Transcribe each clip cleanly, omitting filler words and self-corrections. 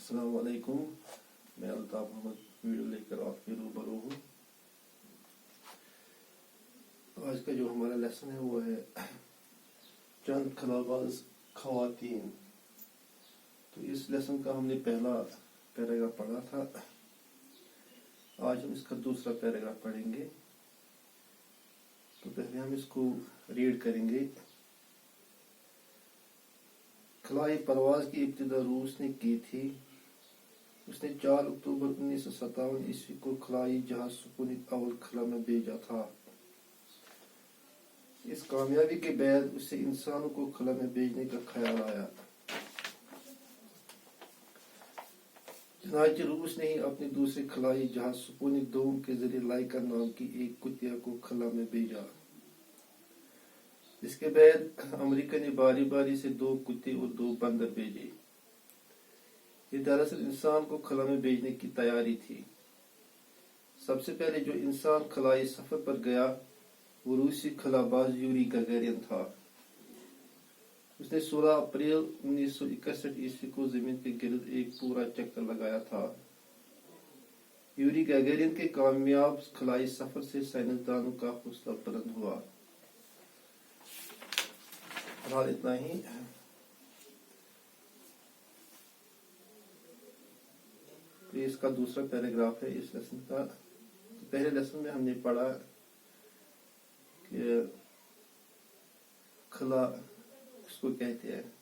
अस्सलाम वालेकुम। मैं अल्ताफ मोहम्मद वीडियो लेकर आपके रूबरू हूँ। आज का जो हमारा लेसन है वो है चंद खलाबाज खवातीन। तो इस लेसन का हमने पहला पैराग्राफ पढ़ा था। आज हम इसका दूसरा पैराग्राफ पढ़ेंगे। तो पहले हम इसको रीड करेंगे। खलाई परवाज की इब्तिदा रूस ने की थी। उसने 4 अक्टूबर 1957 ईस्वी को खलाई जहाज स्पुतनिक अव्वल खला में भेजा था। इस कामयाबी के बाद उसे इंसानों को खला में भेजने का ख्याल आया। चुनांचे रूस ने ही अपने दूसरे खलाई जहाज स्पुतनिक 2 के जरिए लाइका नाम की एक कुतिया को खला में भेजा। इसके बाद अमेरिका ने बारी बारी से 2 कुत्ते और 2 बंदर भेजे। ये दरअसल इंसान को खला में भेजने की तैयारी थी। सबसे पहले जो इंसान खलाई सफर पर गया वो रूसी खलाबाज यूरी गगेरियन था। उसने 16 अप्रैल 1961 ईस्वी को जमीन के गिर्द एक पूरा चक्कर लगाया था। यूरी गगेरियन के कामयाब खलाई सफर से साइंसदानों का हौसला बुलंद हुआ। फिलहाल इतना ही। तो इसका दूसरा पैराग्राफ है इस लेसन का। तो पहले लेसन में हमने पढ़ा कि खला किसको कहते हैं,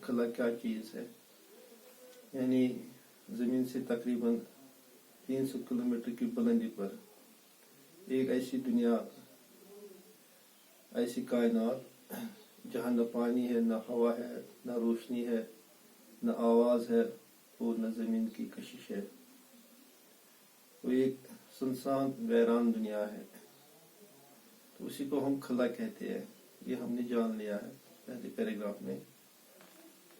खला क्या चीज है। यानी जमीन से तकरीबन 300 किलोमीटर की बुलंदी पर एक ऐसी दुनिया, ऐसी कायनात जहाँ न पानी है, न हवा है, न रोशनी है, न आवाज है और न जमीन की कशिश है। वो एक सुनसान वैरान दुनिया है। तो उसी को हम खला कहते हैं। ये हमने जान लिया है पहले पैराग्राफ में।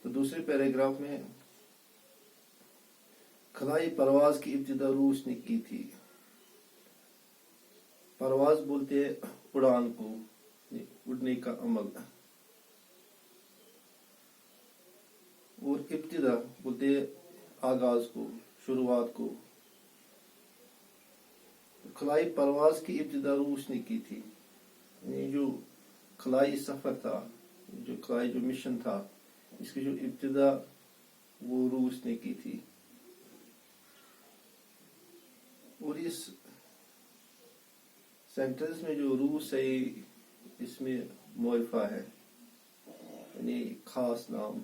तो दूसरे पैराग्राफ में खलाई परवाज की इब्तिदा रूस ने की थी। परवाज बोलते हैं उड़ान को, उड़ने का अमल, और इब्तिदा बोलते आगाज को, शुरुआत को। खलाई परवाज की इब्तिदा रूस ने की थी। ये जो खलाई सफर था, जो खलाई जो मिशन था, इसकी जो इब्तिदा वो रूस ने की थी। और इस सेंटेंस में जो रूस है इसमें मोरिफा है, यानी खास नाम।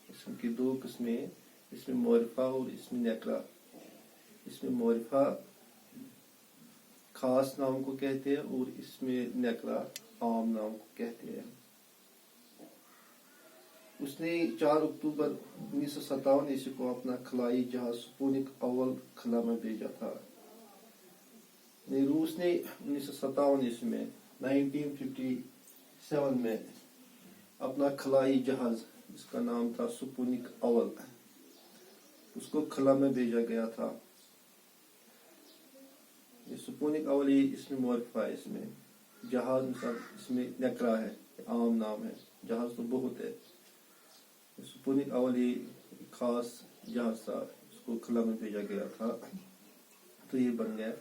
इसम की 2 किस्में, इसमें मोरिफा और इसमें नेकरा। इसमें मोरिफा खास नाम को कहते हैं और इसमें नेकरा आम नाम को कहते हैं। उसने 4 अक्टूबर 1957 ईस्वी को अपना खलाई जहाज स्पुतनिक अव्वल खला में भेजा था। रूस ने 1957 ईस्वी में 1957 में अपना खलाई जहाज, जिसका नाम था स्पुतनिक अव्वल, उसको खला में भेजा गया था। ये स्पुतनिक अव्वल इसमें मोरिफा है, इसमें जहाज इसमें नेकरा है, आम नाम है। जहाज तो बहुत है। स्पुतनिक अव्वल खास जहाज था, उसको खला में भेजा गया था। तो ये बन गया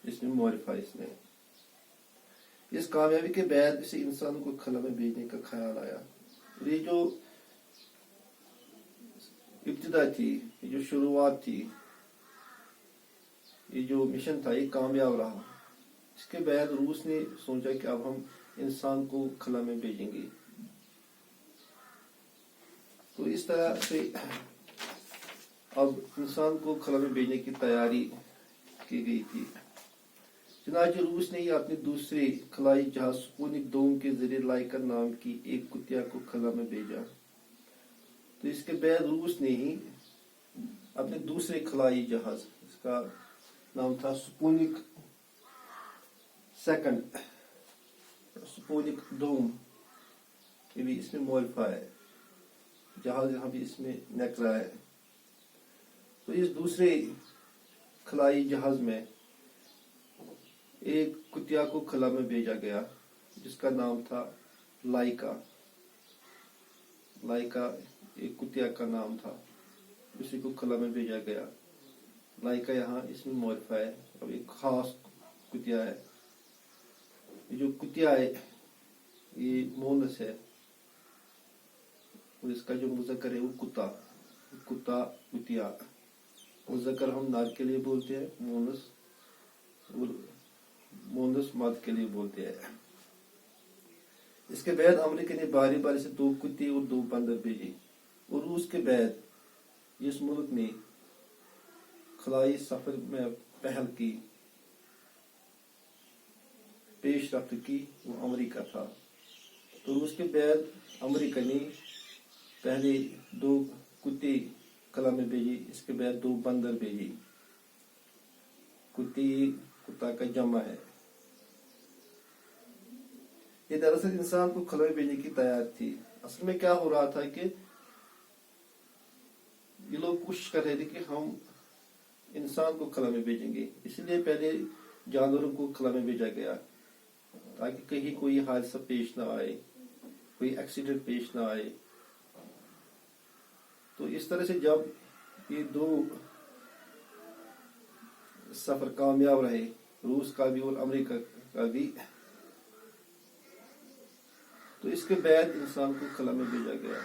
इसमें मोरिफा। इसमें इस कामयाबी के बाद इसे इंसानों को खला में भेजने का ख्याल आया। और ये जो इब्तिदा थी, ये जो शुरुआत थी, ये जो मिशन था, ये कामयाब रहा। इसके बाद रूस ने सोचा कि अब हम इंसान को खला में भेजेंगे। तो इस तरह से अब इंसान को खला में भेजने की तैयारी की गई थी। चुनांचे रूस ने ही अपने दूसरे खलाई जहाज स्पुतनिक 2 के जरिए लाइका नाम की एक कुतिया को खला में भेजा। तो इसके बाद रूस ने ही अपने दूसरे खलाई जहाज, इसका नाम था स्पुतनिक 2, स्पुतनिक 2, ये भी इसमें मोरिफा है, जहाज यहाँ भी इसमें नेकरा है। तो इस दूसरे खलाई जहाज में एक कुतिया को खला में भेजा गया, जिसका नाम था लाइका। लाइका एक कुतिया का नाम था। उसी को खला में भेजा गया। लाइका यहाँ इसमें मॉडिफा है। अब एक खास कुतिया है। ये जो कुतिया है ये मोनस है और इसका जो मुज़क्कर है वो कुत्ता, कुतिया। मुज़क्कर हम नार के लिए बोलते हैं, मोनस मर्द के लिए बोलते हैं। इसके बाद अमेरिका ने बारी बारी से 2 कुत्ते और 2 बंदर भेजे और उसके बाद जिस मुल्क ने खलाई सफर में पहल की, पेशरफ्त की, वो अमेरिका था। तो उसके बाद अमेरिका ने पहले 2 कुत्ते खला में भेजे, इसके बाद 2 बंदर भेजे। कुत्ता का जमा है। ये दरअसल इंसान को खला में भेजने की तैयार थी। असल में क्या हो रहा था कि ये लोग कोशिश कर रहे थे कि हम इंसान को खला में भेजेंगे, इसलिए पहले जानवरों को खला में भेजा गया ताकि कहीं कोई हादसा पेश ना आए, कोई एक्सीडेंट पेश ना आए। तो इस तरह से जब ये 2 सफर कामयाब रहे, रूस का भी और अमेरिका का भी, तो इसके बाद इंसान को खला में भेजा गया।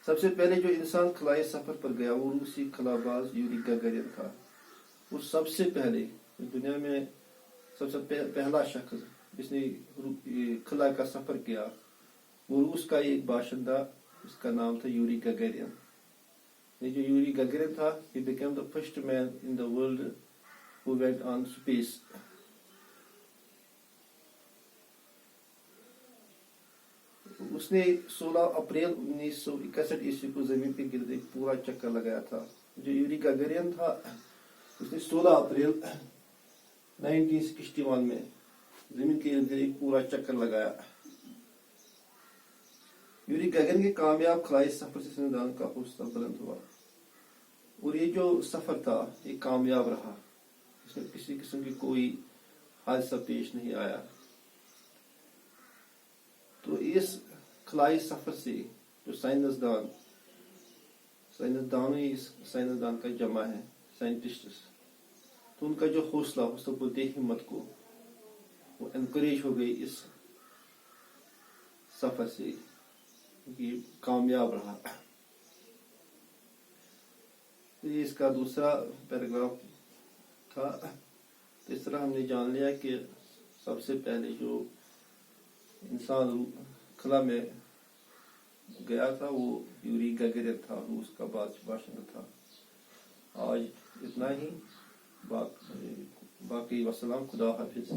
सबसे पहले जो इंसान खलाई सफर पर गया वो रूसी खलाबाज यूरी गगरिन था। वो सबसे पहले दुनिया में सबसे पहला शख्स जिसने खला का सफर किया वो रूस का एक बाशिंदा, इसका नाम था यूरी गगरिन। ये जो यूरी गगरिन था, he became the first man in the world who went on space. उसने 16 अप्रैल 1961 ईस्वी को जमीन के गिर्द एक पूरा चक्कर लगाया था। जो यूरी गगरिन था उसने 16 अप्रैल 1961 में जमीन के गिर्द एक पूरा चक्कर लगाया। यूरी गगन के कामयाब खलाई सफर से साइंसदान का हौसला बुलंद हुआ और ये जो सफर था ये कामयाब रहा। इसमें किसी किस्म की कोई हादसा पेश नहीं आया। तो इस खलाई सफर से जो साइंसदान का जमा है, साइंटिस्ट, तो उनका जो हौसला बुद्धि हिम्मत को वो एनकरेज हो गई इस सफर से, ये कामयाब रहा। तो ये इसका दूसरा पैराग्राफ था। तो इस तरह हमने जान लिया कि सबसे पहले जो इंसान खला में गया था वो यूरी गगरिन था, रूस का बाशिंदा था। आज इतना ही, बाकी वसलाम, खुदा हाफिज।